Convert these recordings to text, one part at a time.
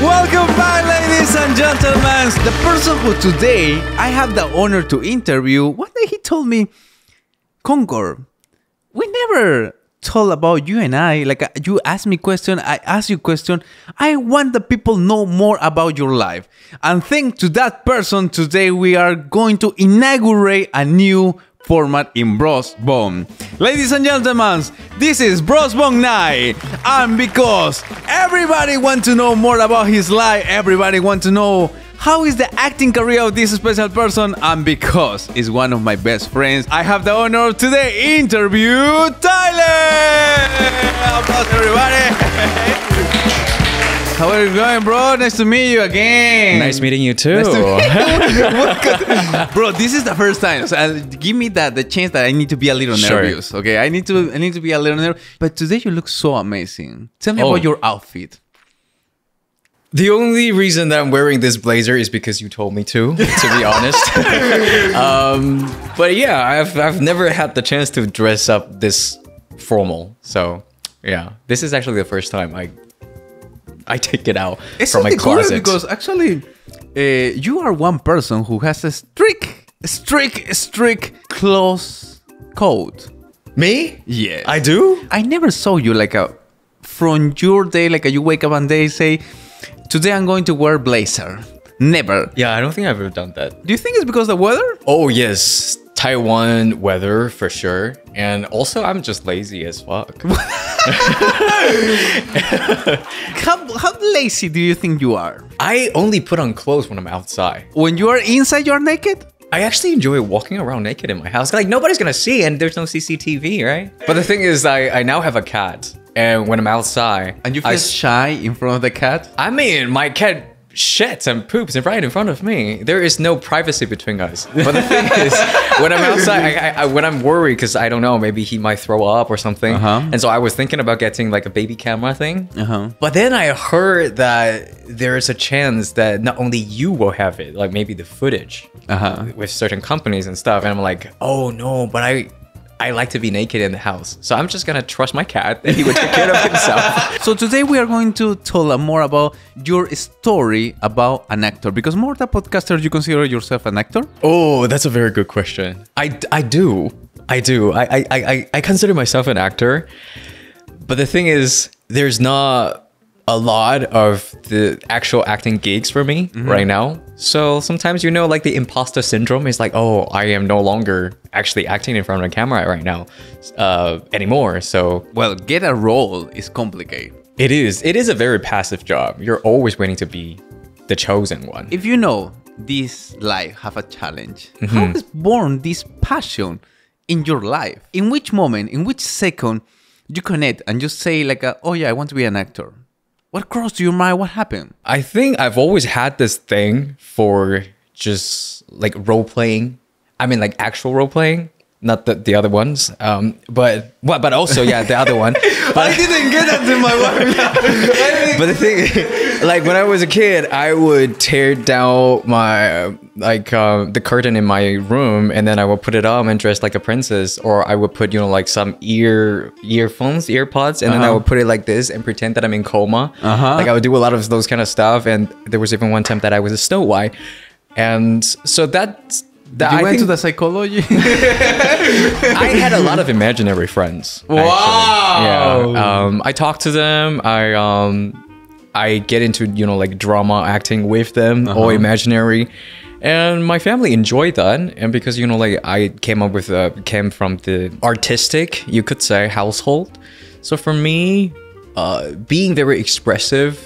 Welcome back, ladies and gentlemen. The person who today I have the honor to interview, one day he told me, Concor, we never told about you and I. Like, you ask me question, I ask you question. I want the people know more about your life. And thanks to that person, today we are going to inaugurate a new format in Brosbond. Ladies and gentlemen, this is Brosbond Night. And because everybody wants to know more about his life, everybody wants to know how is the acting career of this special person, and because he's one of my best friends, I have the honor today interview Tyler. Applause, everybody. How are you going, bro? Nice to meet you again. Nice meeting you too. Bro, this is the first time. So give me the chance that I need to be a little nervous. Okay, I need to be a little nervous. But today you look so amazing. Tell me about your outfit. The only reason that I'm wearing this blazer is because you told me to be honest. But yeah, I've never had the chance to dress up this formal. So yeah, this is actually the first time I take it out from my closet. Because actually, you are one person who has a strict clothes code. Me? Yes. I do? I never saw you from your day, you wake up and they say, today I'm going to wear blazer. Never. Yeah, I don't think I've ever done that. Do you think it's because of the weather? Oh, yes. Taiwan weather for sure. And also, I'm just lazy as fuck. How lazy do you think you are? I only put on clothes when I'm outside. When you are inside, you're naked? I actually enjoy walking around naked in my house. Like, nobody's gonna see, and there's no CCTV, right? But the thing is, I now have a cat. And when I'm outside... And you feel shy in front of the cat? I mean, my cat shits and poops right in front of me. There is no privacy between us. But the thing is, when I'm outside, when I'm worried, because I don't know, maybe he might throw up or something. And so I was thinking about getting a baby camera thing. But then I heard that there is a chance that not only you will have it, like maybe the footage with certain companies and stuff. And I'm like, oh no, but I like to be naked in the house. So I'm just gonna trust my cat that he would take care of himself. So today we are going to tell more about your story about an actor. Because more than a podcaster, you consider yourself an actor? Oh, that's a very good question. I do. I consider myself an actor. But the thing is, there's not a lot of the actual acting gigs for me right now. So sometimes, like the imposter syndrome is like, oh, I am no longer actually acting in front of a camera right now anymore. So, well, get a role is complicated. It is a very passive job. You're always waiting to be the chosen one. If you know this life have a challenge, how is born this passion in your life? In which moment, in which second you connect and you say oh yeah, I want to be an actor? What crossed your mind? What happened? I think I've always had this thing for just role playing. I mean, actual role playing, not the other ones. But also, yeah, the other one. But I didn't get that to my wife. But the thing, when I was a kid, I would tear down my the curtain in my room, and then I would put it on and dress like a princess, or I would put some earphones, earpods, and then I would put it like this and pretend that I'm in coma. I would do a lot of those kind of stuff, and there was even one time that I was a Snow White, and so that's. You went to the psychology? I had a lot of imaginary friends. Wow! Actually. Yeah. I talk to them. I get into drama acting with them, all imaginary, and my family enjoyed that. And because I came from the artistic, you could say, household. So for me, being very expressive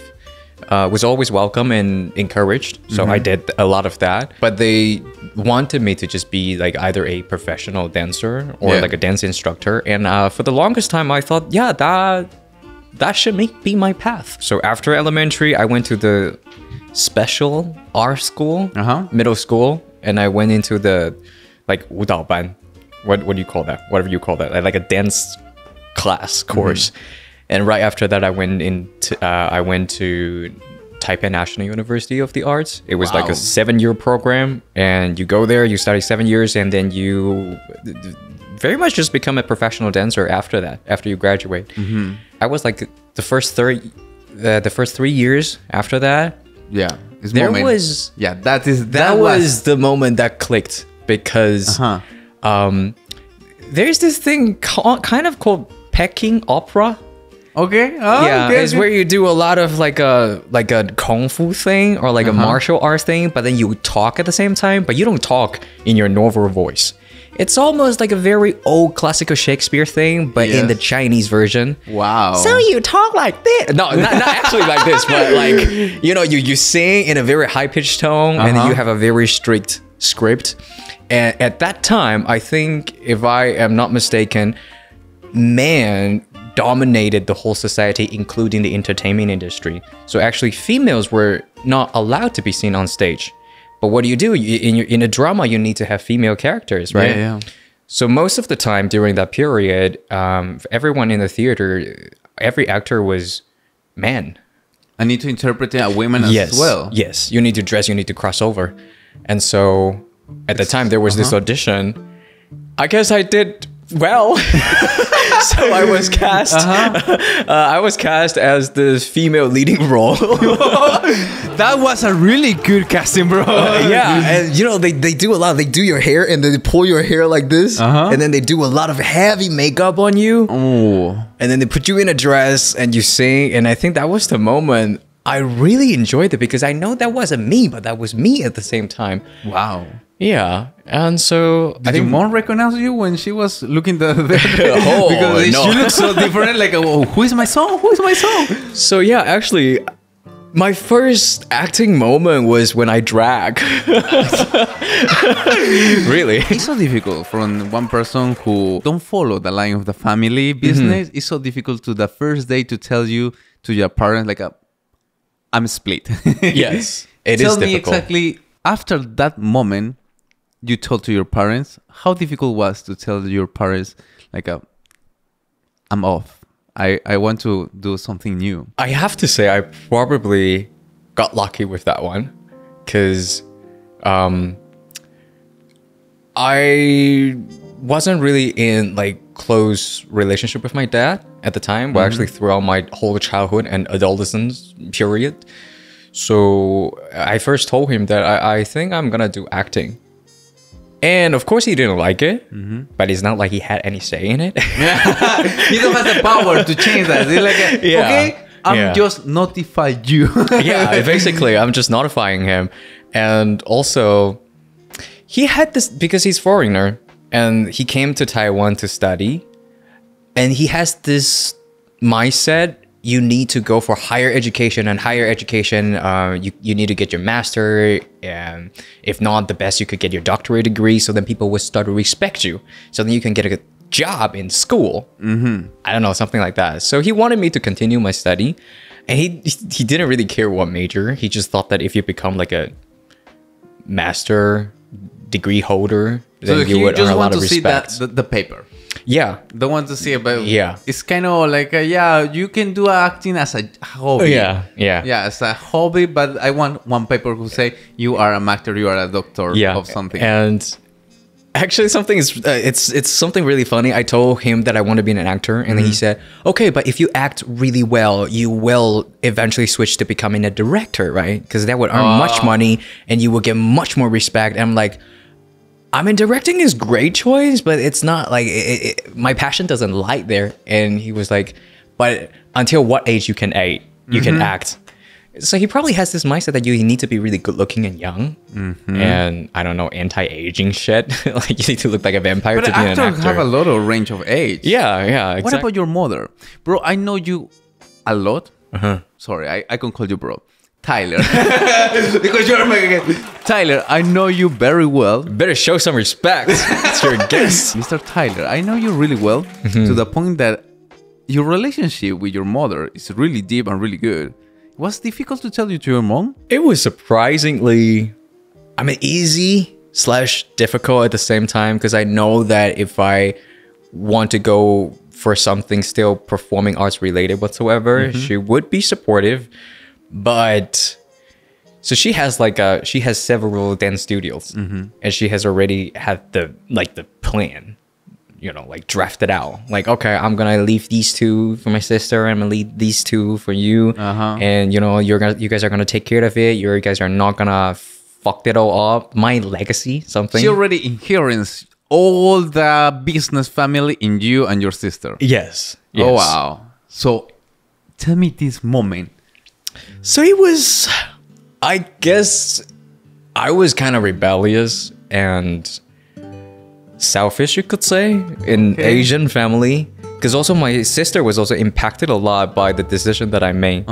was always welcome and encouraged. So I did a lot of that. But they wanted me to just be either a professional dancer or a dance instructor. And for the longest time, I thought, yeah, that should be my path. So after elementary, I went to the special art school, middle school, and I went into the 舞蹈班. What do you call that? Whatever you call that, like a dance class course. And right after that, I went to Taipei National University of the Arts. It was like a 7-year program, and you go there, you study 7 years, and then you very much just become a professional dancer after that, after you graduate. I was like the first the first 3 years after that, Yeah. there was that was the moment that clicked because there's this thing kind of called Peking opera. Okay. It's where you do a lot of like a kung fu thing or like a martial arts thing, but then you talk at the same time, but you don't talk in your normal voice. It's almost like a very old classical Shakespeare thing, but in the Chinese version. Wow. So you talk like this. No, not actually like this, but like, you know, you sing in a very high-pitched tone, and then you have a very strict script. And at that time, I think, if I am not mistaken, man dominated the whole society, including the entertainment industry. So actually, females were not allowed to be seen on stage. But what do? In a drama, you need to have female characters, right? Yeah. So most of the time during that period, everyone in the theater, every actor was man. I need to interpret a woman as well. Yes, you need to dress, you need to cross over. And so at the time there was this audition. I guess I did well. So I was cast. I was cast as the female leading role. That was a really good casting, bro. Yeah, and you know they do a lot. They do your hair and then they pull your hair like this, and then they do a lot of heavy makeup on you. Oh. And then they put you in a dress and you sing. And I think that was the moment I really enjoyed it because I know that wasn't me, but that was me at the same time. Wow. Yeah, and so Did your mom recognize you when she was looking the Oh, because no. you look so different. Like, oh, who is my song? Who is my song? So yeah, actually, my first acting moment was when I drag. Really? It's so difficult from one person who don't follow the line of the family business. It's so difficult to the first day to tell you to your parents like, I'm split. Yes, it Tell is me difficult. exactly after that moment you told to your parents, how difficult was to tell your parents like, I'm off. I want to do something new. I have to say, I probably got lucky with that one because I wasn't really in like close relationship with my dad at the time, but actually throughout my whole childhood and adolescence period. So I first told him that I think I'm gonna do acting. And of course he didn't like it, but it's not like he had any say in it. He don't have the power to change that. It's like, okay, I'm just notify you. Yeah, basically, I'm just notifying him. And also, he had this, because he's foreigner, and he came to Taiwan to study, and he has this mindset, you need to go for higher education, and higher education, you need to get your master, and if not the best, you could get your doctorate degree, so then people will start to respect you, so then you can get a job in school. I don't know, something like that. So he wanted me to continue my study, and he didn't really care what major. He just thought that if you become like a master degree holder, then you would earn a lot of respect. See the paper. Yeah. Don't want to see it, but Yeah. it's kind of like, you can do acting as a hobby. Yeah. Yeah, as a hobby, but I want one paper who say you are an actor, you are a doctor of something. And actually something is, it's something really funny. I told him that I want to be an actor, and then he said, okay, but if you act really well, you will eventually switch to becoming a director, right? Because that would earn much money and you will get much more respect. And I'm like, I mean, directing is great choice, but it's not like my passion doesn't lie there. And he was like, but until what age you can act, you can act. So he probably has this mindset that you need to be really good looking and young, and I don't know, anti-aging shit. Like you need to look like a vampire to be an actor. Actors have a lot of range of age. Yeah, exactly. What about your mother, bro? I know you a lot. Sorry, I can call you bro. Tyler, because you're my Tyler. I know you very well. Better show some respect. It's your guest, Mr. Tyler. I know you really well to the point that your relationship with your mother is really deep and really good. Was it difficult to tell you to your mom? It was surprisingly, I mean, easy / difficult at the same time, because I know that if I want to go for something still performing arts related whatsoever, she would be supportive. But so she has several dance studios, and she has already had the plan, like drafted out. Like, okay, I'm gonna leave these two for my sister. I'm gonna leave these two for you. And you guys are gonna take care of it. You guys are not gonna fuck it all up. My legacy, something. She already inherits all the business family in you and your sister. Yes. Oh, wow. So tell me this moment. So it was, I guess I was kind of rebellious and selfish, you could say, in Asian family. Because also my sister was also impacted a lot by the decision that I made.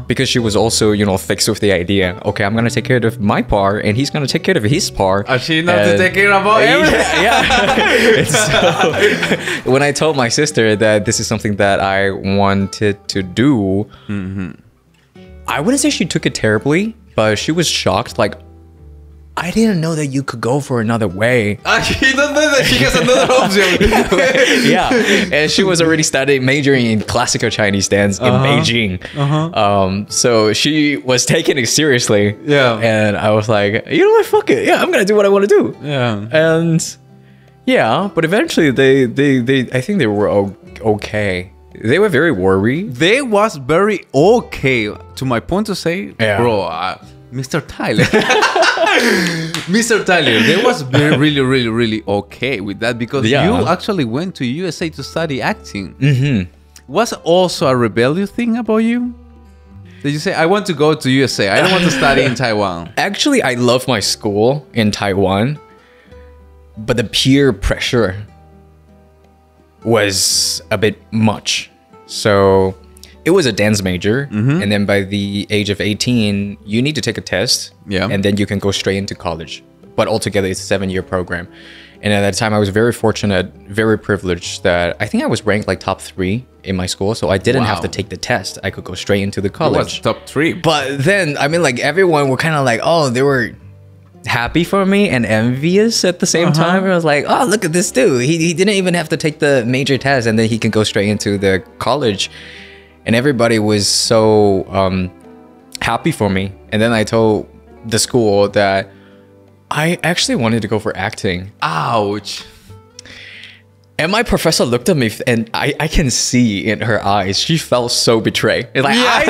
Because she was also, fixed with the idea. Okay, I'm going to take care of my part and he's going to take care of his part. She knows to take care of everything. Yeah. So when I told my sister that this is something that I wanted to do, I wouldn't say she took it terribly, but she was shocked. Like, I didn't know that you could go for another way. She doesn't know that she has another option. Yeah, and she was already majoring in classical Chinese dance in Beijing. So she was taking it seriously. Yeah, and I was like, you know what, fuck it. Yeah, I'm gonna do what I want to do. Yeah, and yeah, but eventually they I think they were okay. They were very worried. They was very okay. To my point to say, bro, Mr. Tyler. Mr. Tyler, they was really okay with that because you actually went to USA to study acting. Was also a rebellious thing about you? Did you say, I want to go to USA, I don't want to study in Taiwan? Actually, I love my school in Taiwan, but the peer pressure was a bit much. So it was a dance major, and then by the age of 18, you need to take a test, and then you can go straight into college. But altogether, it's a 7-year program. And at that time, I was very fortunate, very privileged that I think I was ranked like top 3 in my school. So I didn't have to take the test. I could go straight into the college. It was top 3. But then, I mean, like everyone were kind of like, oh, they were happy for me and envious at the same time. I was like, oh, look at this dude. He didn't even have to take the major test and then he can go straight into the college. And everybody was so happy for me. And then I told the school that I actually wanted to go for acting. Ouch. And my professor looked at me and I can see in her eyes, she felt so betrayed. Like, I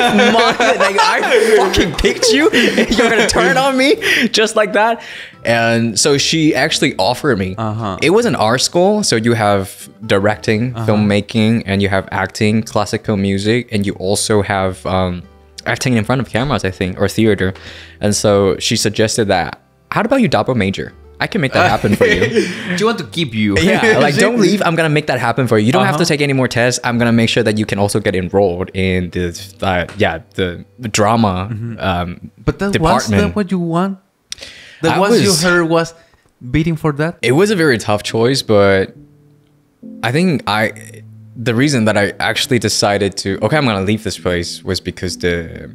fucking picked you and you're going to turn on me just like that. And so she actually offered me. It was an art school. So you have directing, filmmaking, and you have acting, classical music, and you also have acting in front of cameras, I think, or theater. And so she suggested that, how about you double major? I can make that happen for you. Do you want to keep you? Yeah, like don't leave. I'm gonna make that happen for you. You don't have to take any more tests. I'm gonna make sure that you can also get enrolled in the drama but that department. Was that what you want? The ones you heard was bidding for that? It was a very tough choice, but I think the reason that I actually decided to I'm gonna leave this place was because the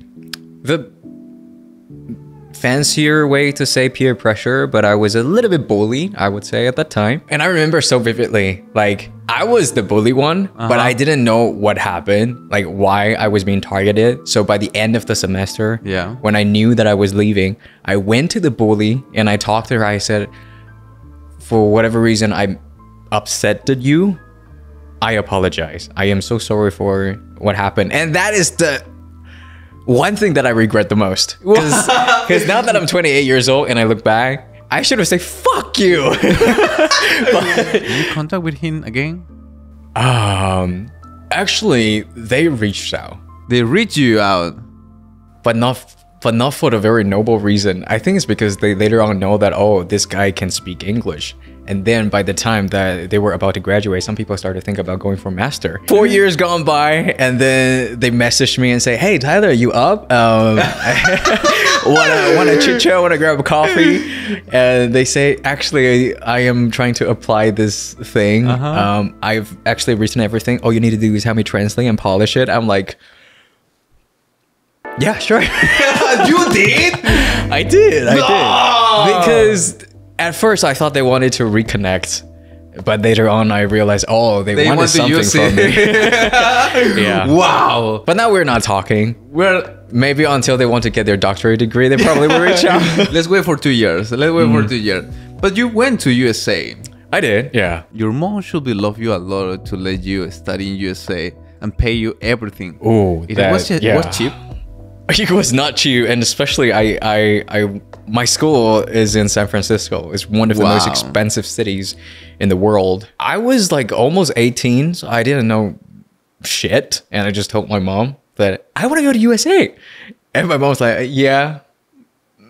fancier way to say peer pressure, but I was a little bit bullied, I would say, at that time. And I remember so vividly, like, I was the bully one, but I didn't know what happened, like why I was being targeted. So by the end of the semester, when I knew that I was leaving, I went to the bully and I talked to her. I said, for whatever reason I upsetted you, I apologize. I am so sorry for what happened. And that is the one thing that I regret the most. Because now that I'm 28 years old and I look back, I should have said, fuck you. But, did you contact with him again? Actually, they reached out. They reached you out? But not for the very noble reason. I think it's because they later on know that, oh, this guy can speak English. And then by the time that they were about to graduate, some people started to think about going for master. 4 years gone by, and then they messaged me and say, hey, Tyler, are you up? Wanna chit chat, wanna grab a coffee? And they say, actually, I am trying to apply this thing. I've actually written everything. All you need to do is have me translate and polish it. I'm like, yeah, sure. You did? I did. Because at first I thought they wanted to reconnect, but later on I realized, oh, they wanted something from me. Yeah. Wow. But now we're not talking. Maybe until they want to get their doctorate degree, they probably will reach out. Let's wait for 2 years. But you went to USA. I did, yeah. Your mom should be love you a lot to let you study in USA and pay you everything. Oh, it was cheap. It was not cheap, and especially my school is in San Francisco. It's one of the most expensive cities in the world. I was like almost 18, so I didn't know shit, and I just told my mom that I want to go to USA, and my mom was like, "Yeah."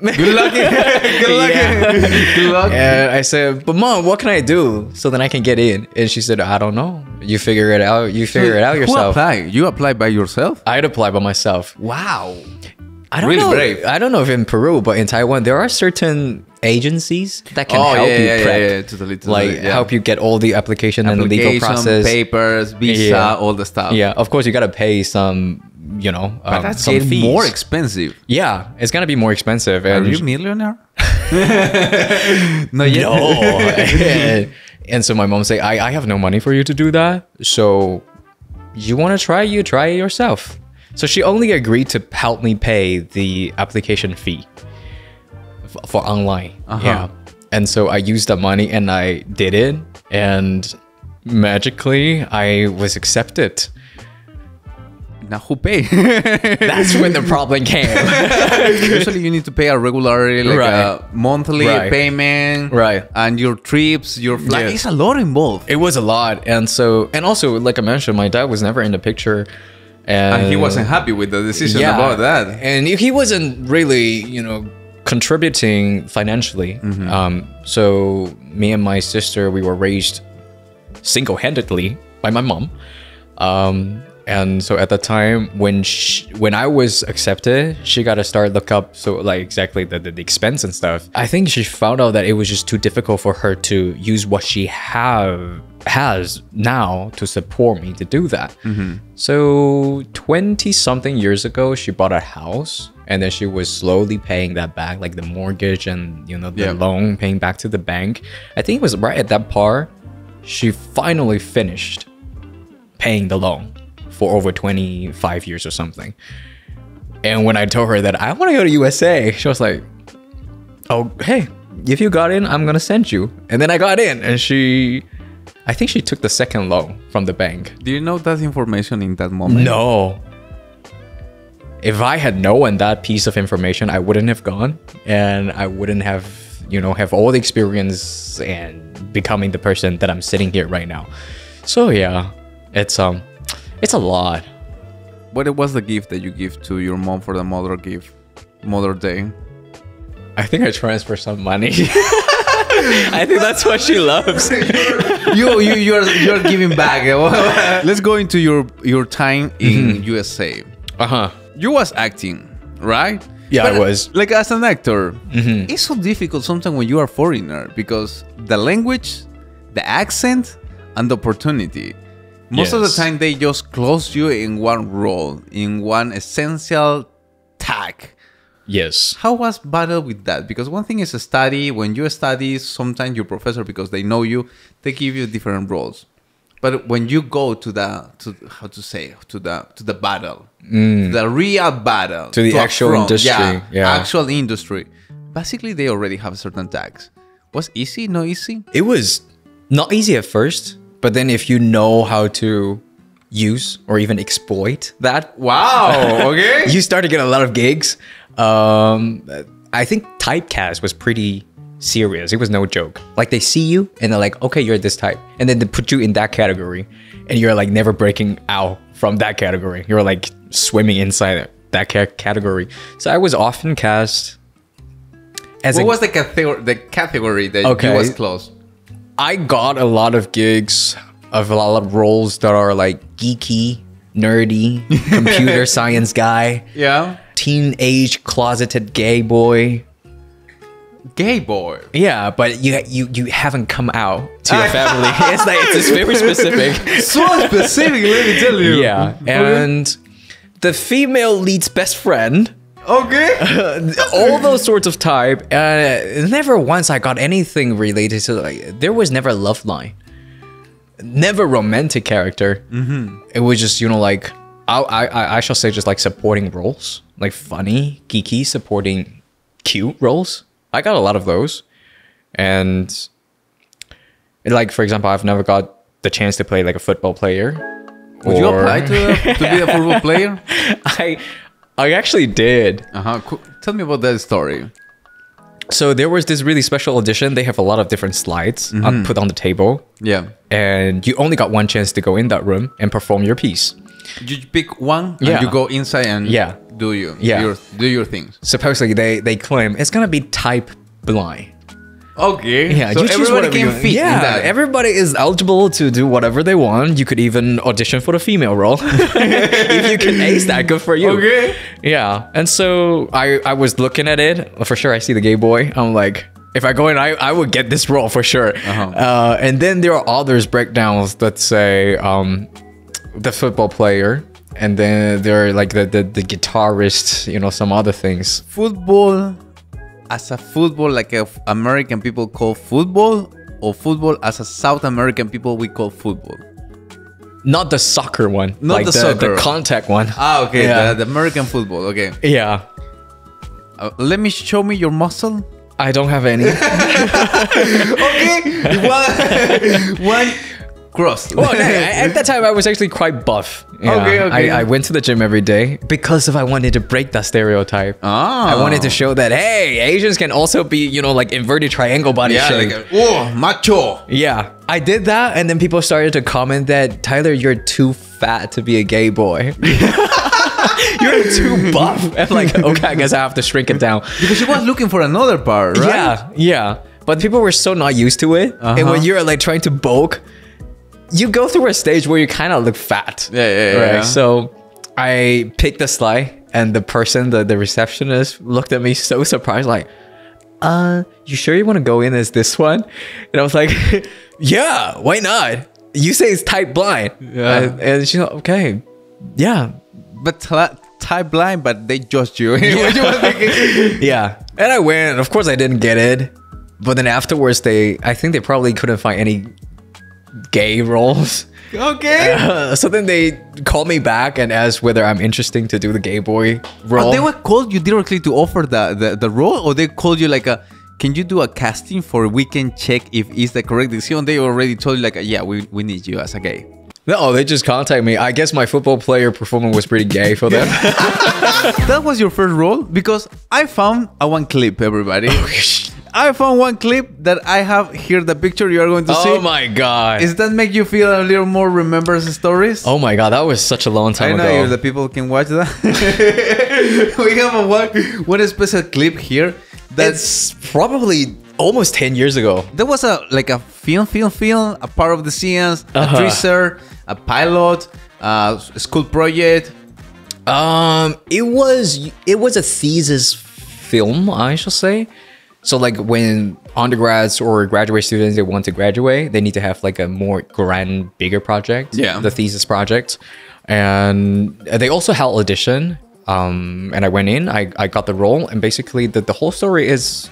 Good luck. Good luck. Yeah. Good luck. And I said, "But mom, what can I do so then I can get in?" And she said, "I don't know. You figure it out. You figure it out yourself." Who applied? You applied by yourself? I'd apply by myself. Wow. I don't Really know. brave. I don't know if in Peru, but in Taiwan, there are certain agencies that can help you prep. Totally, help you get all the application and legal process. Papers, visa, all the stuff. Yeah, of course, you got to pay some, but that's some fees. more expensive. Yeah, it's going to be more expensive. Are you a millionaire? No. And so my mom said, I have no money for you to do that. So you want to try, you try it yourself. So she only agreed to help me pay the application fee for online. Yeah. And so I used the money and I did it. And magically, I was accepted. Now who pay? That's when the problem came. Usually you need to pay a regular, like a monthly payment. Right. And your trips, your flight. It's a lot involved. It was a lot. And also, like I mentioned, my dad was never in the picture. And he wasn't happy with the decision about that. And he wasn't really, contributing financially. So me and my sister, we were raised single-handedly by my mom. And so at the time when I was accepted, she got to start look up exactly the expense and stuff. I think she found out that it was just too difficult for her to use what she has now to support me to do that. So 20-something years ago, she bought a house, and then she was slowly paying that back, like the mortgage and the loan, paying back to the bank. I think it was right at that part she finally finished paying the loan for over 25 years or something. And when I told her that I want to go to USA, she was like, "Oh, hey, if you got in, I'm gonna send you." And then I got in, and I think she took the second loan from the bank. Do you know that information in that moment? No. If I had known that piece of information, I wouldn't have gone, and I wouldn't have, have all the experience and becoming the person that I'm sitting here right now. So yeah, it's a lot. What was the gift that you give to your mom for the Mother Day? I think I transfer some money. I think that's what she loves. You're giving back. Let's go into your time in USA. You was acting, right? Yeah, I was. Like as an actor, it's so difficult sometimes when you are foreigner because the language, the accent, and the opportunity. Most of the time, they just close you in one role, in one essential tag. Yes. How was battle with that? Because one thing is a study. When you study, sometimes your professor, because they know you, they give you different roles. But when you go to the battle, the real battle, to the actual industry, actual industry, basically they already have certain tags. Was easy? Not easy? It was not easy at first. But then if you know how to use or even exploit that, okay, you start to get a lot of gigs. I think typecast was pretty serious. It was no joke. Like they see you and they're like, okay, you're this type. And then they put you in that category and you're like never breaking out from that category. You're like swimming inside that category. So I was often cast as what was the category that you was close? I got a lot of gigs of a lot of roles that are like geeky, nerdy, computer science guy. Yeah. Teenage closeted gay boy. Gay boy. Yeah, but you haven't come out to your family. It's very specific. So specific, let me tell you. Yeah. And the female lead's best friend. Okay. All those sorts of type. Never once I got anything related to there was never a love line. Never romantic character. It was just, I shall say just like supporting roles. Like funny, geeky, supporting cute roles. I got a lot of those. And Like, for example, I've never got the chance to play like a football player. Would you apply to be a football player? I actually did. Cool. Tell me about that story. So there was this really special audition. They have a lot of different slides put on the table. Yeah. And you only got one chance to go in that room and perform your piece. You pick one Yeah. and you go inside and Yeah. do your things. Supposedly they claim it's gonna be type blind. Okay. Yeah, So you choose everybody whatever can you fit in Yeah, that. everybody is eligible to do whatever they want. You could even audition for the female role. If you can ace that, good for you. Okay. Yeah, and so I was looking at it. For sure, I see the gay boy. I'm like, if I go in, I would get this role for sure. And then there are others breakdowns that say the football player. And then there are like the guitarist, you know, some other things. Football as a football, like American people call football, or football as a South American people we call football. Not the soccer one. Not like the soccer. The contact one. Okay. Yeah. The American football. Okay. Yeah. Let me show me your muscle. I don't have any. Okay. One cross. Well, at that time, I was actually quite buff. Yeah. Okay. I went to the gym every day because I wanted to break that stereotype. I wanted to show that, hey, Asians can also be, you know, like inverted triangle body shape. Like macho. Yeah, I did that. And then people started to comment that, Tyler, you're too fat to be a gay boy. You're too buff. I'm like, okay, I guess I have to shrink it down. Because she was looking for another part, right? Yeah. But people were so not used to it. And when you're like trying to bulk, you go through a stage where you kind of look fat. Yeah. So I picked the slide, and the person, the receptionist, looked at me so surprised, like, you sure you want to go in as this one? And I was like, yeah, why not? You say it's type blind. Yeah. And she's like, okay, yeah. But type blind, but they judged you. Yeah. And I went. Of course, I didn't get it. But then afterwards, I think they probably couldn't find any gay roles. Okay. So then they called me back and asked whether I'm interested to do the gay boy role. Oh, they were called you directly to offer the role, or they called you like can you do a casting for we can check if it's the correct decision? They already told you like, yeah, we need you as a gay. No, they just contacted me. I guess my football player performance was pretty gay for them. That was your first role? Because I found one clip, everybody. I found one clip that I have here, the picture you are going to see. Oh my God. Does that make you feel a little more remembers stories? Oh my God, that was such a long time ago. I know the people can watch that. We have one special clip here. That's probably almost 10 years ago. There was a film, a part of the scenes, a teaser, a pilot, a school project. It was a thesis film, I shall say. So like when undergrads or graduate students, they want to graduate, they need to have like a more grand, bigger project. Yeah. The thesis project. And they also held audition. And I went in, I got the role. And basically the whole story is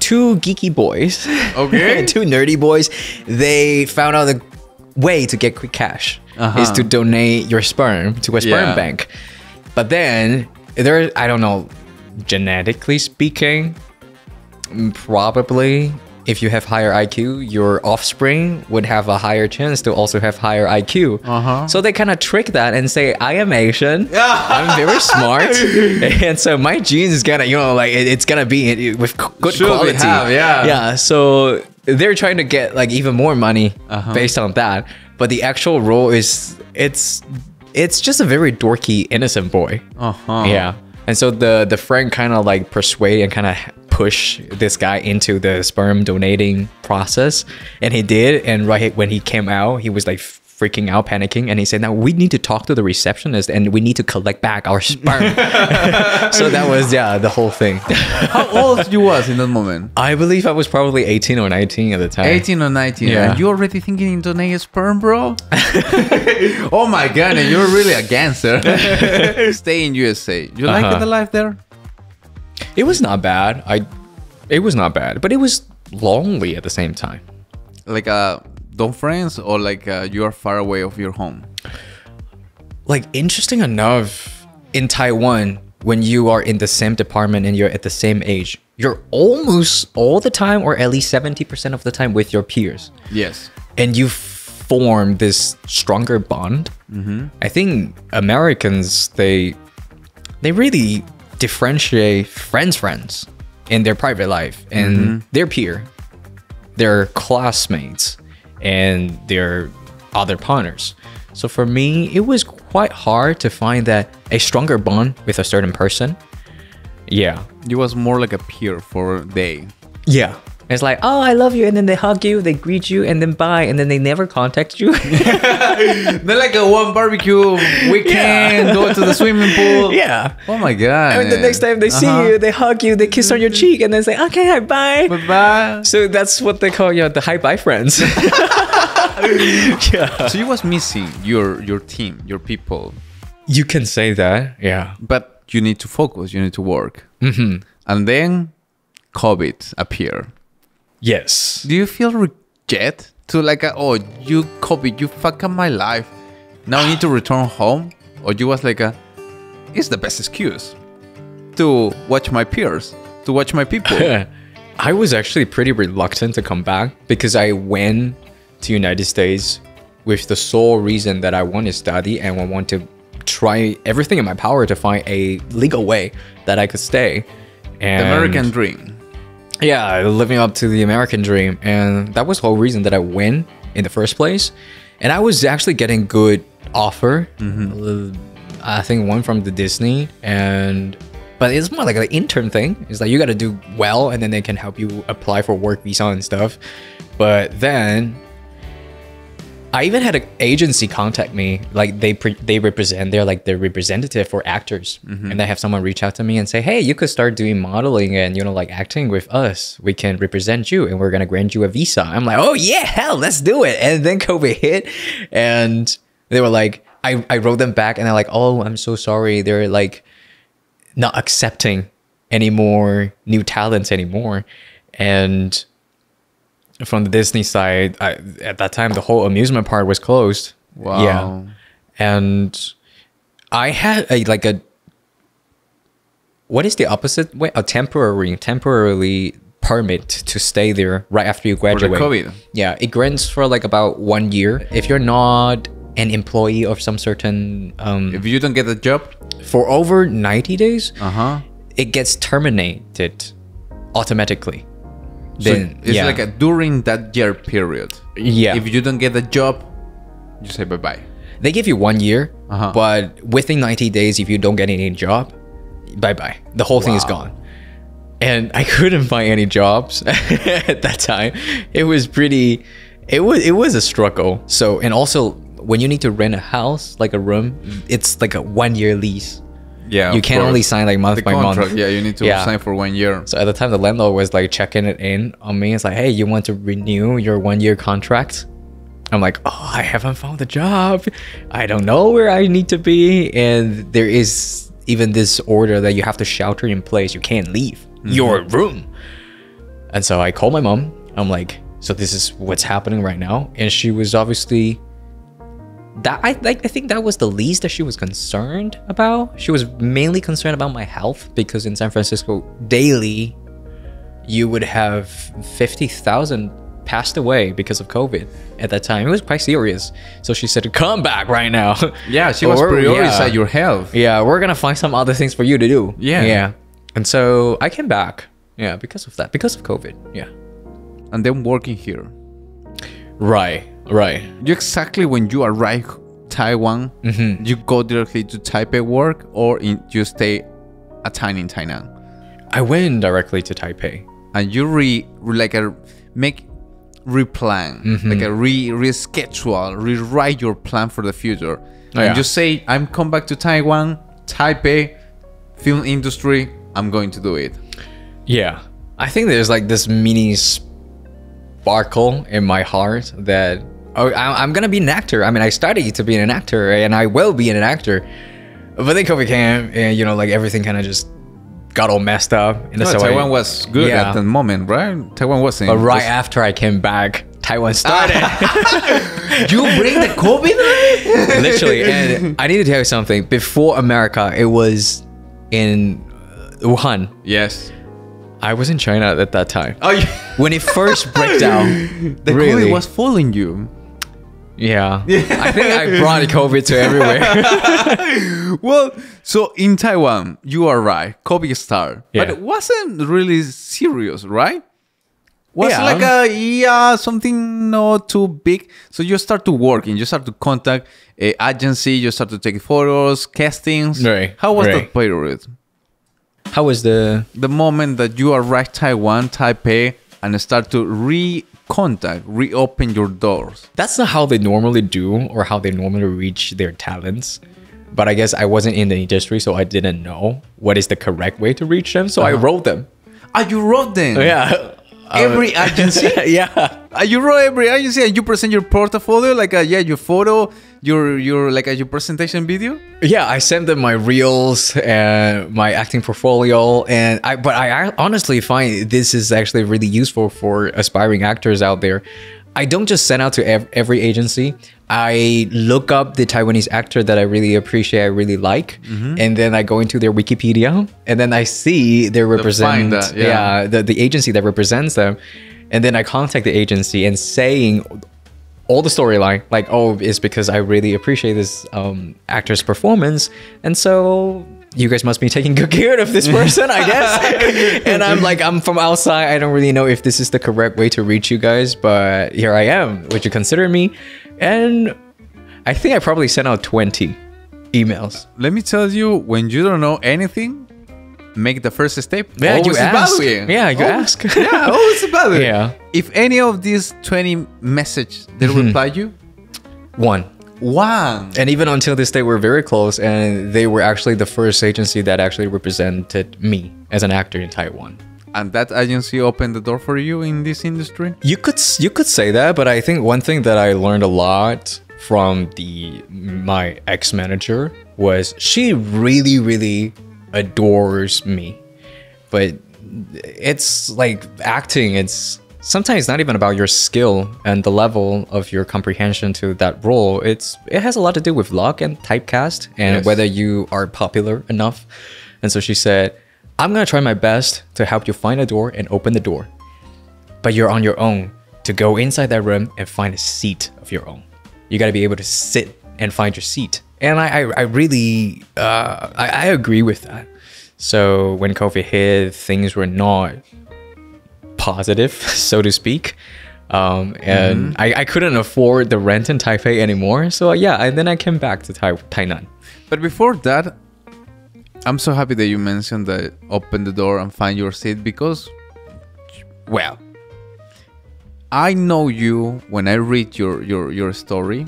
two geeky boys. Okay. Two nerdy boys. They found out the way to get quick cash is to donate your sperm to a sperm bank. But then I don't know, genetically speaking, probably if you have higher IQ, your offspring would have a higher chance to also have higher IQ. So they kind of trick that and say, I am Asian, I'm very smart, and so my genes is gonna, like it's gonna be with good quality. Yeah. So they're trying to get like even more money based on that. But the actual role is it's just a very dorky, innocent boy. Yeah. And so the friend kind of like persuade and kind of push this guy into the sperm donating process, and he did. And right when he came out, he was like freaking out, panicking, and he said, now we need to talk to the receptionist and we need to collect back our sperm. So that was the whole thing. How old you was in that moment? I believe I was probably 18 or 19 at the time. 18 or 19. Yeah. And you already thinking in donating sperm, bro? Oh my God, and you're really a gangster. Stay in USA. You like the life there? It was not bad. It was not bad, but it was lonely at the same time. Like don't friends, or like you are far away of your home? Like, interesting enough, in Taiwan, when you are in the same department and you're at the same age, you're almost all the time, or at least 70% of the time, with your peers. Yes. And you form this stronger bond. I think Americans, they really differentiate friends in their private life and their peer, their classmates, and their other partners. So for me, it was quite hard to find that a stronger bond with a certain person. Yeah. You was more like a peer for they. Yeah. It's like, oh, I love you. And then they hug you, they greet you, and then bye. And then they never contact you. They're like a one barbecue weekend, go to the swimming pool. Yeah. Oh my God. And the next time they see you, they hug you, they kiss on your cheek, and then say, okay, hi, bye. Bye-bye. So that's what they call the hi-bye friends. Yeah. So you was missing your team, your people. You can say that, yeah. But you need to focus, you need to work. And then COVID appeared. Yes. Do you feel regret to like, oh, you COVID, you fuck up my life. Now I need to return home? Or you was like, it's the best excuse to watch my peers, to watch my people. I was actually pretty reluctant to come back because I went to United States with the sole reason that I want to study and I want to try everything in my power to find a legal way that I could stay. And The American dream. Yeah, living up to the American dream. And that was the whole reason that I went in the first place. And I was actually getting good offer. I think one from the Disney, but it's more like an intern thing. It's like you got to do well and then they can help you apply for work visa and stuff. But then I even had an agency contact me, like they represent, they're like the representative for actors. And they have someone reach out to me and say, hey, you could start doing modeling and, like acting with us. We can represent you and we're going to grant you a visa. I'm like, oh yeah, hell, let's do it. And then COVID hit and they were like, I wrote them back and they're like, oh, I'm so sorry. They're like not accepting any more new talents anymore. And from the Disney side, at that time, the whole amusement park was closed. Wow. Yeah. And I had what is the opposite way? A temporarily permit to stay there right after you graduate. For the COVID. Yeah. It grants for like about 1 year. If you're not an employee of some certain... if you don't get a job? For over 90 days, Uh-huh. it gets terminated automatically. So Then, it's like during that year period. Yeah. If you don't get a job, you say bye-bye. They give you 1 year, Uh-huh. but within 90 days, if you don't get any job, bye-bye. The whole thing is gone. And I couldn't find any jobs at that time. It was pretty... It was a struggle. So, and also, when you need to rent a house, like a room, it's like a 1 year lease. Yeah, You can't only sign like month the by contract. month. Yeah, you need to sign for 1 year. So at the time, the landlord was like checking it in on me. It's like, hey, you want to renew your 1 year contract? I'm like, oh, I haven't found a job. I don't know where I need to be. And there is even this order that you have to shelter in place. You can't leave your room. And so I called my mom. I'm like, so this is what's happening right now. And she was obviously... I think that was the least that she was concerned about. She was mainly concerned about my health because in San Francisco, daily, you would have 50,000 passed away because of COVID at that time. It was quite serious. So she said, come back right now. Yeah, she was prioritizing your health. Yeah, we're going to find some other things for you to do. Yeah. And so I came back. Yeah, because of that. Because of COVID. Yeah. And then working here. Right. You exactly when you arrive Taiwan, you go directly to Taipei work, or you stay a time in Tainan? I went directly to Taipei. And you replan, like a reschedule, rewrite your plan for the future. And you say, I'm come back to Taiwan, Taipei, film industry, I'm going to do it. Yeah. I think there's like this mini sparkle in my heart that I'm gonna be an actor. I mean, I studied to be an actor and I will be an actor. But then COVID came and like everything kind of just got all messed up. And so Taiwan was good at the moment, right? Taiwan was in. But right after I came back, Taiwan started. You bring the COVID? Literally. And I need to tell you something. Before America, it was in Wuhan. Yes. I was in China at that time. Oh, yeah. When it first broke down. The COVID was following you. Yeah. I think I brought COVID to everywhere. Well, so in Taiwan, you are right. COVID started. Yeah. But it wasn't really serious, right? Was Yeah. like something not too big. So you start to work and you start to contact an agency, you start to take photos, castings. Right. How was Right. that period? How was the moment that you arrive Taiwan, Taipei, and start to reopen your doors? That's not how they normally do or how they normally reach their talents. But I guess I wasn't in the industry, so I didn't know what is the correct way to reach them. So I wrote them. You wrote them? Yeah. Every agency? Yeah. You wrote every agency and you present your portfolio, like your photo, your like your presentation video? Yeah, I sent them my reels and my acting portfolio, but I honestly find this is actually really useful for aspiring actors out there. I don't just send out to every agency. I look up the Taiwanese actor that I really appreciate, I really like, and then I go into their Wikipedia, and then I see they represent the agency that represents them, and then I contact the agency and saying all the storyline, like, oh, it's because I really appreciate this actor's performance, and so you guys must be taking good care of this person, I guess. And I'm like, I'm from outside. I don't really know if this is the correct way to reach you guys, but here I am. Would you consider me? And I think I probably sent out 20 emails. Let me tell you, when you don't know anything, make the first step. Yeah, always you ask. evaluate. Yeah, you ask. Yeah, always evaluate. Yeah. If any of these 20 messages, they reply you? One. And even until this day, we're very close, and they were actually the first agency that actually represented me as an actor in Taiwan. And that agency opened the door for you in this industry? You could say that, but I think one thing that I learned a lot from my ex-manager was she really, really adores me. But it's like acting, it's sometimes not even about your skill and the level of your comprehension to that role. It has a lot to do with luck and typecast and whether you are popular enough. And so she said, I'm gonna try my best to help you find a door and open the door, but you're on your own to go inside that room and find a seat of your own. You gotta be able to sit and find your seat. And I really I agree with that. So when COVID hit, things were not positive, so to speak, and I couldn't afford the rent in Taipei anymore. So and then I came back to Tainan. But before that, I'm so happy that you mentioned that open the door and find your seat, because, well, I know you when I read your story,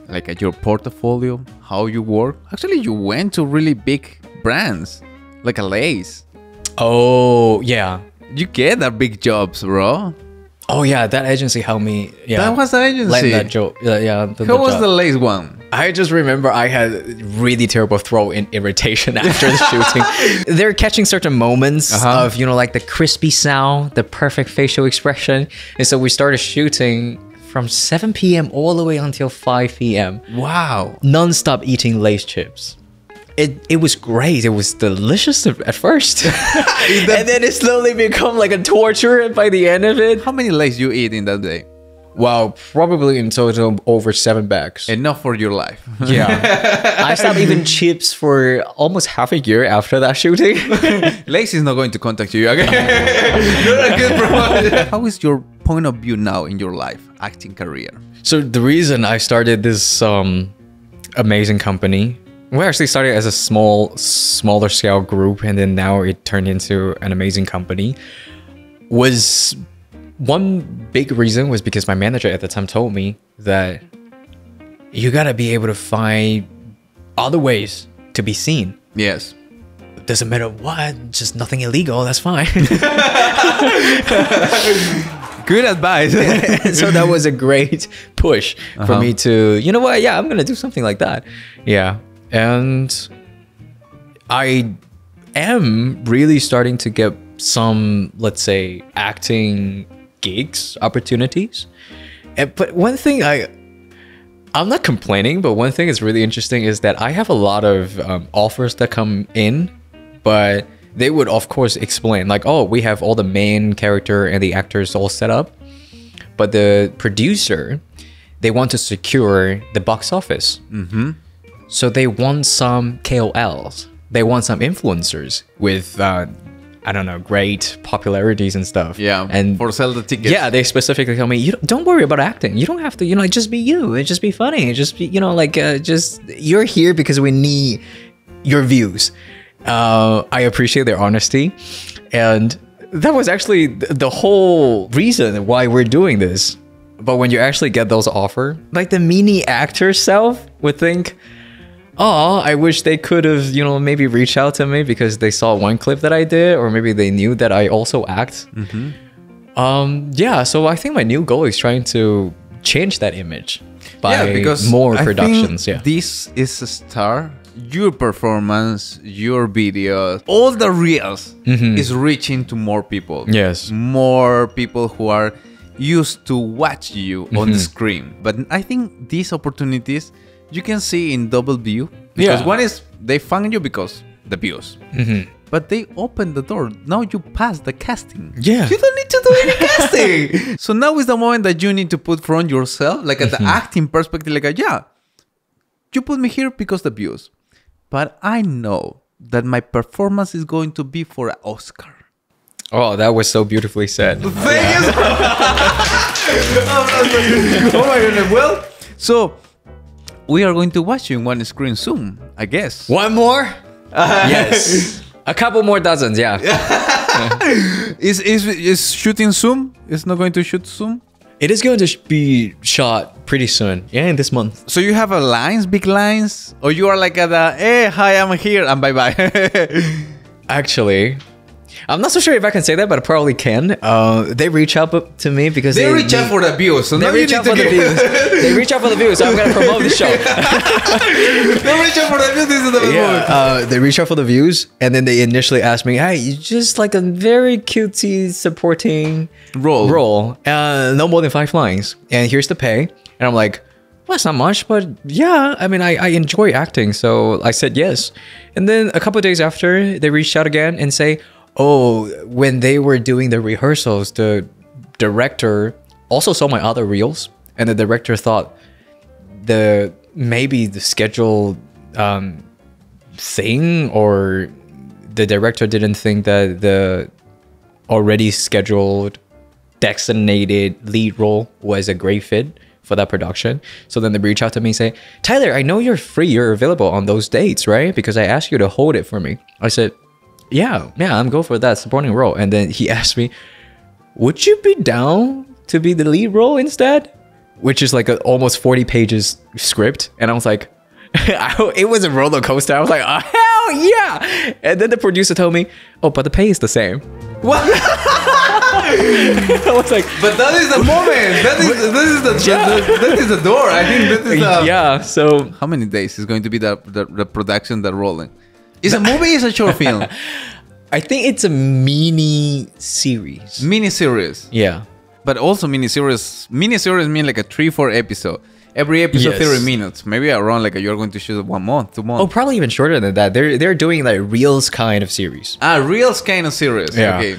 like your portfolio, how you work. Actually, you went to really big brands, like a Lay's. Oh, yeah. You get that big jobs, bro. Oh, yeah, that agency helped me. Yeah, that was the agency. Like that joke. Who was the Lay's one? I just remember I had really terrible throat irritation after the shooting. They're catching certain moments of, like the crispy sound, the perfect facial expression. And so we started shooting from 7 p.m. all the way until 5 p.m. Wow. Non-stop eating Lay's chips. It was great. It was delicious at first. And then it slowly become like a torture by the end of it. How many Lay's you eat in that day? Wow, probably in total over 7 bags. Enough for your life. Yeah. I stopped eating chips for almost half a year after that shooting. Lay's is not going to contact you again. You're a good promoter. How is your point of view now in your life, acting career? So the reason I started this amazing company, we actually started as a smaller scale group, and then now it turned into an amazing company, was one big reason was because my manager at the time told me that you gotta be able to find other ways to be seen. Yes. Doesn't matter what, just nothing illegal, that's fine. Good advice. So that was a great push for me to, you know what, I'm gonna do something like that. Yeah. And I am really starting to get some, let's say, acting gigs, opportunities. But one thing I'm not complaining, but one thing that's really interesting is that I have a lot of offers that come in But they would, of course, explain like, oh, we have all the main character and the actors all set up. But the producer, they want to secure the box office. So they want some KOLs. They want some influencers with, I don't know, great popularities and stuff. Yeah, and for sell the tickets. Yeah, they specifically tell me, don't worry about acting. You don't have to, just be you. And just be funny. And just be, just you're here because we need your views. I appreciate their honesty. And that was actually the whole reason why we're doing this. But when you actually get those offers, like the mini actor self would think, oh, I wish they could have, maybe reached out to me because they saw one clip that I did, or maybe they knew that I also act. So I think my new goal is trying to change that image by more productions. I think this is a star. Your performance, your videos, all the reels is reaching to more people. Yes. More people who are used to watch you on the screen. But I think these opportunities you can see in double view. Because one is they found you because the views. But they open the door. Now you pass the casting. Yeah. You don't need to do any casting. So now is the moment that you need to put front yourself, like at the acting perspective, like, you put me here because the views. But I know that my performance is going to be for an Oscar. Oh, that was so beautifully said. Thank you. Oh my goodness. Well, so we are going to watch you in one screen soon, I guess. One more? Yes. A couple more dozens, yeah. Is shooting soon? It's not going to shoot soon? It is going to be shot pretty soon. Yeah, in this month. So you have a lines, big lines? Or you are like at the, hey, hi, I'm here, and bye-bye. Actually, I'm not so sure if I can say that, but I probably can. They reach out to me because they reach out for the views. So they reach out for the views. They reach out for the views, so I'm going to promote the show. They reach out for the views. This is the moment. They reach out for the views, and then they initially asked me, hey, you just like a very cutesy supporting role. No more than 5 lines. And here's the pay. And I'm like, well, that's not much, but yeah, I mean, I enjoy acting. So I said yes. And then a couple of days after, they reached out again and say, oh, when they were doing the rehearsals, the director also saw my other reels, and the director thought maybe the schedule thing, or the director didn't think that the already scheduled designated lead role was a great fit for that production. So then they reach out to me and say, Tyler, I know you're free, you're available on those dates, right? Because I asked you to hold it for me. I said, yeah, I'm going for that supporting role. And then he asked me, would you be down to be the lead role instead? Which is like almost 40 pages script. And I was like, it was a roller coaster. I was like, oh, hell yeah. And then the producer told me, oh, but the pay is the same. What? I was like, but that is the moment. That is the door. I think that is the... Yeah, so... How many days is going to be the production, the rolling? Is a movie? Is a short film? I think it's a mini series. Mini series. Yeah. But also mini series. Mini series mean like a 3-4 episode. Every episode 30 minutes. Maybe around like you're going to shoot 1 month, 2 months. Oh, probably even shorter than that. They're doing like reels kind of series. Reels kind of series. Yeah. Okay.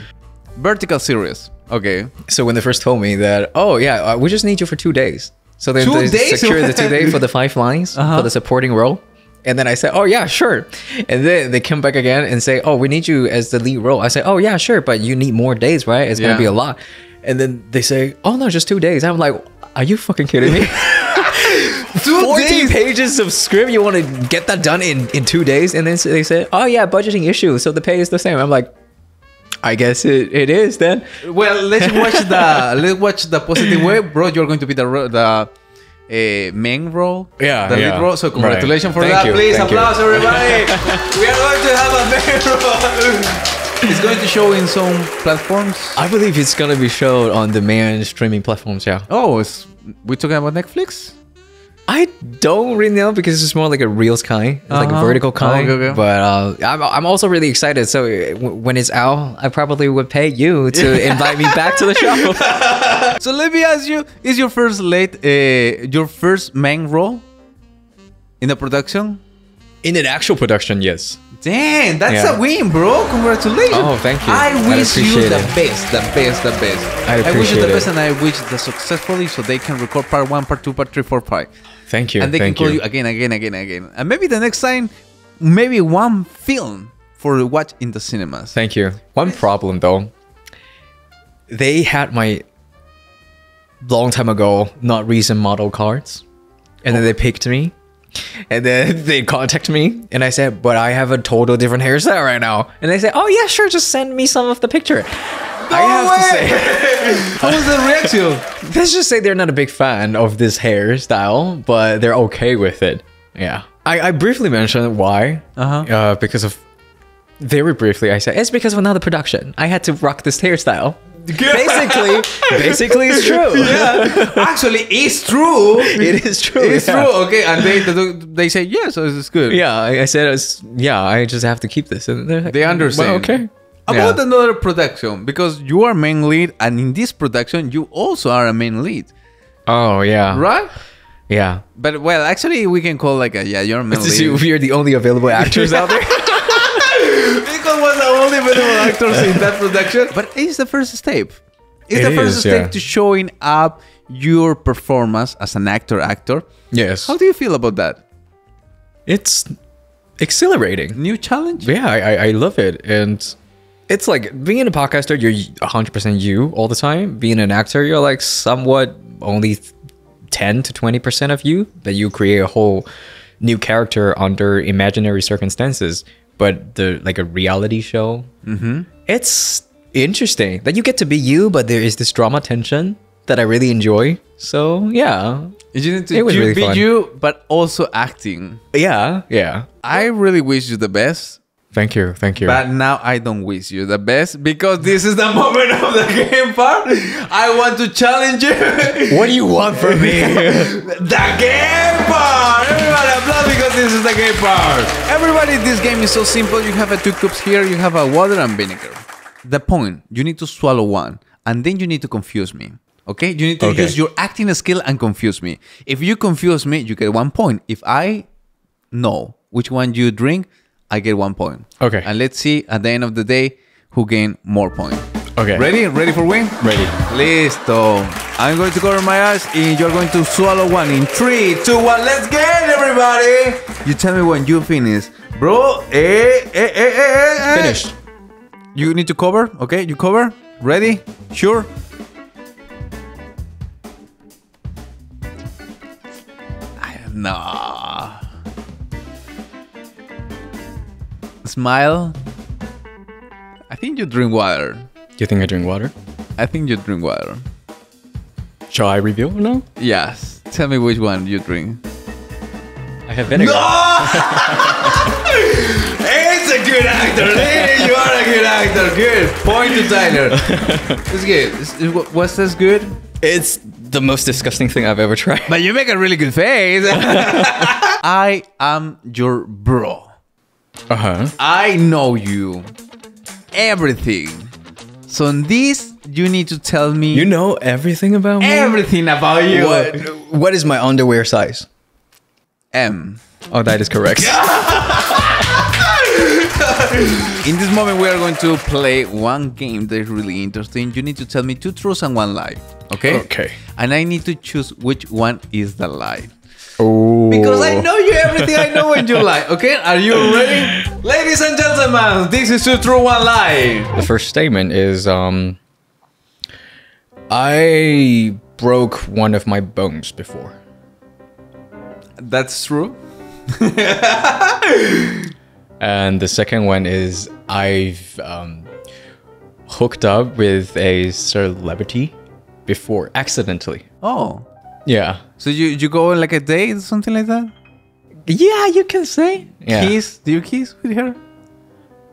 Vertical series. Okay. So when they first told me that, oh yeah, we just need you for 2 days. So then they secured the 2 days for the 5 lines for the supporting role. And then I said, oh, yeah, sure. And then they come back again and say, oh, we need you as the lead role. I say, oh, yeah, sure. But you need more days, right? It's going to be a lot. And then they say, oh, no, just 2 days. I'm like, are you fucking kidding me? 14 pages of script. You want to get that done in 2 days? And then they say, oh, yeah, budgeting issue. So the pay is the same. I'm like, I guess it is then. Well, let's watch the positive way. Bro, you're going to be the main role, the lead role. So congratulations for that. Please applause everybody. We are going to have a main role. It's going to show in some platforms. I believe it's going to be shown on the main streaming platforms. Yeah. Oh, we're talking about Netflix? I don't really know because it's more like a reels kind, it's like a vertical kind. Okay. But I'm also really excited. So when it's out, I probably would pay you to invite me back to the show. So let me ask you: is your first your first main role in the production? In an actual production, yes. Damn, that's Yeah. a win, bro. Congratulations. Oh, thank you. I I'd wish you appreciate the it. best, the best, the best. I'd I wish you appreciate the best, it. and I wish the successfully so they can record part 1, part 2, part 3, 4, 5. Thank you. And they Thank can call you. you again. And maybe the next time, maybe one film for watch in the cinemas. Thank you. One problem though, they had my long time ago not recent model cards, and then they picked me, and then they contact me, and I said, but I have a total different hairstyle right now, and they say, oh yeah, sure, just send me some of the picture. I have to say, How was the reaction? let's just say they're not a big fan of this hairstyle, but they're okay with it. Yeah, I briefly mentioned why. Because of very briefly, I said it's because of another production. I had to rock this hairstyle. Basically, it's true. Yeah, actually, it's true. It is true. It's yeah. true. Okay, and they say yes, so it's good. Yeah, I said, I just have to keep this. And they're like, They understand. Well, okay. About Yeah. another production, because you are main lead, and in this production, you also are a main lead, Oh, yeah. right? Yeah. But well, actually, we can call like you're a main lead. We are the only available actors out there. Because we're the only available actors in that production. But it's the first step. It's It the first is, step yeah. to showing up your performance as an actor. Yes. How do you feel about that? It's exhilarating. New challenge? Yeah, I love it. And it's like being a podcaster, you're 100% you all the time. Being an actor, you're like somewhat only 10 to 20% of you, that you create a whole new character under imaginary circumstances. But like a reality show, it's interesting that you get to be you, but there is this drama tension that I really enjoy. So yeah, You need to It was really be fun. you, but also acting. yeah. I really wish you the best. Thank you. But now I don't wish you the best because this is the moment of the game part. I want to challenge you. What do you want from me? The game part! Everybody applaud because this is the game part. Everybody, this game is so simple. You have 2 cups here. You have a water and vinegar. The point, you need to swallow one. And then you need to confuse me. Okay? You need to use your acting skill and confuse me. If you confuse me, you get 1 point. If I know which one you drink, I get 1 point. Okay. And let's see at the end of the day who gain more points. Okay. Ready? Ready for win? Ready. Listo. I'm going to cover my eyes and you're going to swallow one in 3, 2, 1. Let's get it, everybody. You tell me when you finish. Bro, Finished. You need to cover, okay? You cover? Ready? Sure? No. Smile. I think you drink water. You think I drink water? I think you drink water. Shall I reveal or no? Yes. Tell me which one you drink. I have vinegar. It's a good actor. Lady, you are a good actor. Good. Point to Tyler. It's good. What's this good? It's the most disgusting thing I've ever tried. But you make a really good face. I am your bro. Uh-huh. I know you. Everything. So in this, you need to tell me You know everything about me? everything about you. What is my underwear size? M. Oh, that is correct. In this moment, we are going to play one game that is really interesting. You need to tell me 2 truths and 1 lie. Okay? Okay. And I need to choose which one is the lie. Oh. Because I know you everything. I know when you lie. Okay? Are you ready? Ladies and gentlemen, this is 2 truths, 1 lie. The first statement is, I broke one of my bones before. That's true. And the second one is I've hooked up with a celebrity before accidentally. Oh. Yeah. So you go on like a date or something like that? Yeah, you can say. Yeah. Kiss? Do you kiss with her?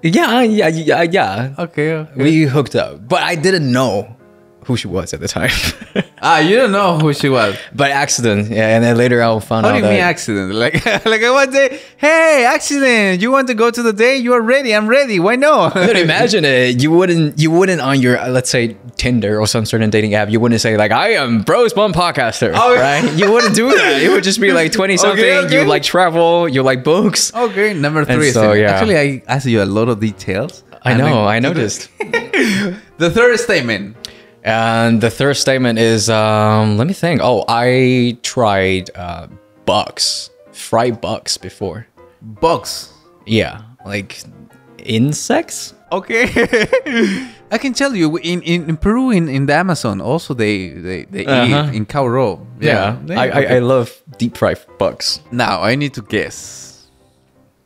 Yeah. Okay. We hooked up, but I didn't know who she was at the time. You don't know who she was. By accident, yeah. And then later I'll find out. How do you mean accident? Like I one day, hey, accident! You want to go to the date? You are ready. I'm ready. Why no? Dude, imagine it. You wouldn't on your let's say Tinder or some certain dating app, you wouldn't say like, I am Brosbond Podcaster, Oh, right? You wouldn't do that. It would just be like 20 something. Okay. You like travel, you like books. Okay, number 3. so, yeah. Actually, I asked you a lot of details. I know, I noticed. The third statement. And the third statement is, let me think. Oh, I tried bugs, fried bugs before. Bugs. Yeah, like insects. Okay. I can tell you in Peru, in the Amazon, also they eat in cow raw. Yeah, I love deep fried bugs. Now I need to guess.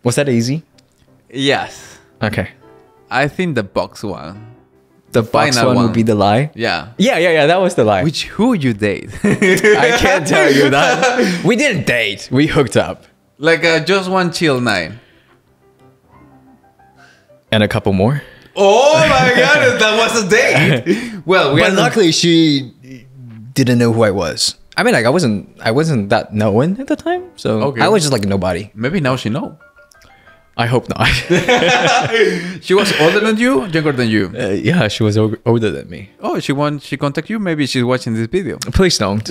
Was that easy? Yes. Okay. I think the box one. The box one would be the lie? Yeah. Yeah, that was the lie. Who you date? I can't tell you that. We didn't date. We hooked up. Like just one chill night. And a couple more. Oh my god, that was a date. Well, but luckily she didn't know who I was. I mean, like I wasn't that known at the time, so Okay. I was just like a nobody. Maybe now she know. I hope not. She was older than you, younger than you. Yeah, she was older than me. Oh, she contact you. Maybe she's watching this video. Please don't.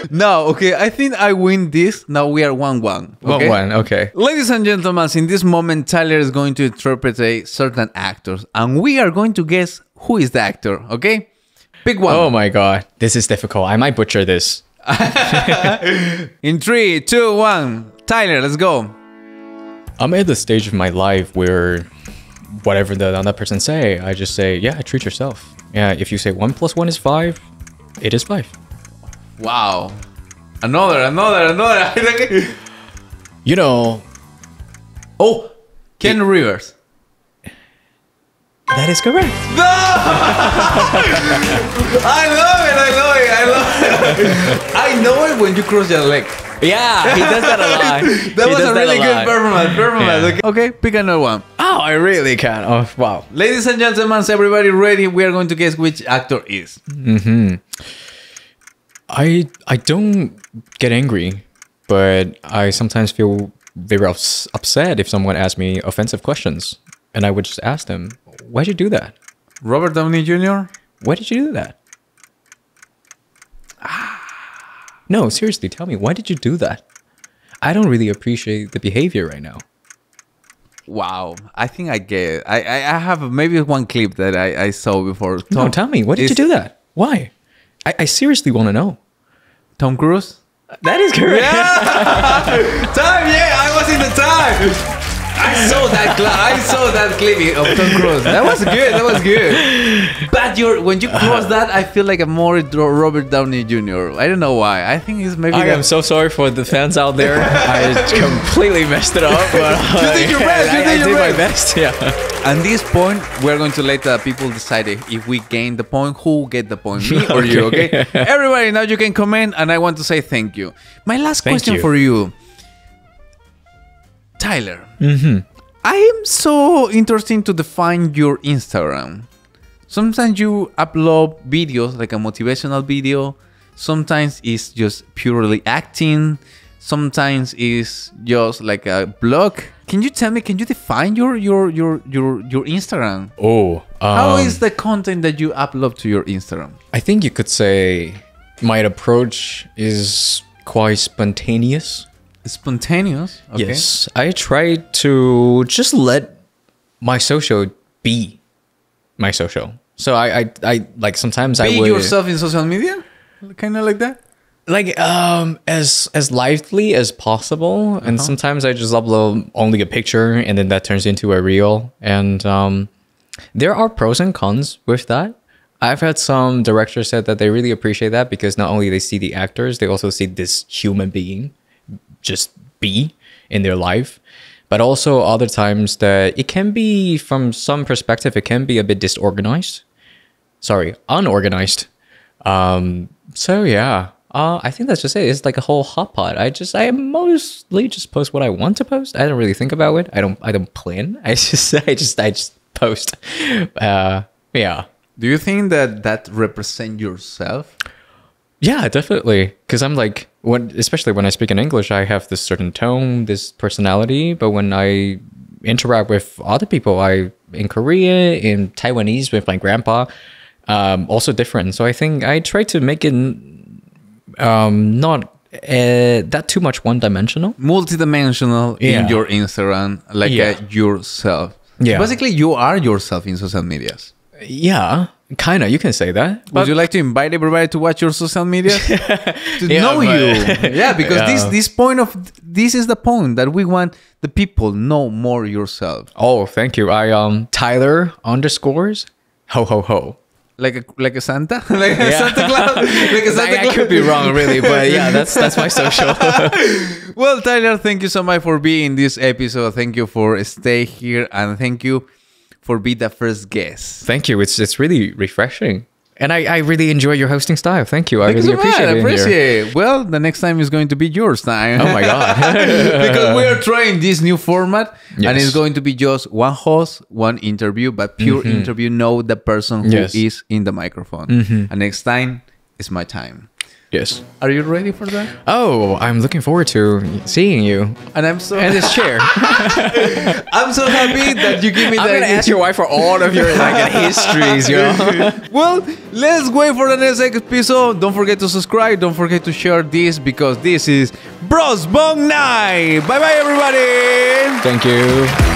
No, okay. I think I win this. Now we are 1-1. Okay? 1-1. Okay. Ladies and gentlemen, in this moment, Tyler is going to interpret a certain actors, and we are going to guess who is the actor. Okay, pick one. Oh my god, this is difficult. I might butcher this. In 3, 2, 1. Tyler, let's go. I'm at the stage of my life where whatever the other person say, I just say, yeah, treat yourself. Yeah, if you say 1 + 1 is 5, it is 5. Wow. Another. You know. Oh, Ken Rivers. That is correct. No! I love it. I know it when you cross your leg. Yeah, he does that a lot. That was a really good performance. Yeah. Okay, pick another one. Oh, I really can. Oh, wow. Ladies and gentlemen, is everybody ready? We are going to guess which actor is. I don't get angry, but I sometimes feel very upset if someone asks me offensive questions. And I would just ask them, why'd you do that? Robert Downey Jr.? Why did you do that? No, seriously, tell me, why did you do that? I don't really appreciate the behavior right now. Wow, I think I get it. I have maybe one clip that I saw before. No, tell me, why did you do that? Why? I seriously want to know. Tom Cruise? That is correct. Yeah! I was in the time! I saw that clip of Tom Cruise. That was good. But when you cross that, I feel like a more Robert Downey Jr. I don't know why. I think it's maybe. I am so sorry for the fans out there. I completely messed it up. But you did your best. I did my best. Yeah. At this point, we're going to let the people decide if we gain the point, who get the point, me or you. Okay. Everybody, now you can comment, and I want to say thank you. My last question for you, Tyler. I am so interested to define your Instagram. Sometimes you upload videos like a motivational video. Sometimes it's just purely acting. Sometimes it's just like a blog. Can you tell me? Can you define your Instagram? Oh, how is the content that you upload to your Instagram? I think you could say my approach is quite spontaneous. Spontaneous? Okay. Yes, I try to just let my social be my social. So I like sometimes I would be yourself in social media, kind of like that. Like as lively as possible, and sometimes I just upload only a picture, and then that turns into a reel. And there are pros and cons with that. I've had some directors said that they really appreciate that because not only they see the actors, they also see this human being just be in their life. But also other times that it can be, from some perspective, it can be a bit unorganized. So yeah, I think that's just it. It's like a whole hot pot. I mostly just post what I want to post. I don't really think about it. I don't plan. I just post. Yeah. Do you think that represents yourself? Yeah, definitely. Because I'm like, especially when I speak in English, I have this certain tone, this personality. But when I interact with other people. In Korea, in Taiwanese with my grandpa, also different. So I think I try to make it not that too much one-dimensional. Multidimensional in your Instagram, like yourself. Yeah. Basically, you are yourself in social medias. Yeah, kind of. You can say that. Would you like to invite everybody to watch your social media? To know you. Yeah, because this is the point that we want the people know more yourself. Oh, thank you. I Tyler _, ho ho ho. Like a Santa? Like a Santa Claus? Like a Santa Claus? I could be wrong, really, but yeah, that's my social. Well, Tyler, thank you so much for being in this episode. Thank you for staying here, and thank you for being the first guest. Thank you. It's really refreshing. And I really enjoy your hosting style. Thank you. I really appreciate it. I appreciate it. Well, the next time is going to be yours time. Oh my God. Because we are trying this new format, and it's going to be just one host, one interview, but pure interview, know the person who is in the microphone. And next time, it's my time. Yes. Are you ready for that? Oh, I'm looking forward to seeing you. And I'm so in this chair. I'm so happy that you give me that. I'm gonna ask your wife for all of your histories, Well, let's wait for the next episode. Don't forget to subscribe. Don't forget to share this, because this is Brosbond Night. Bye bye, everybody. Thank you.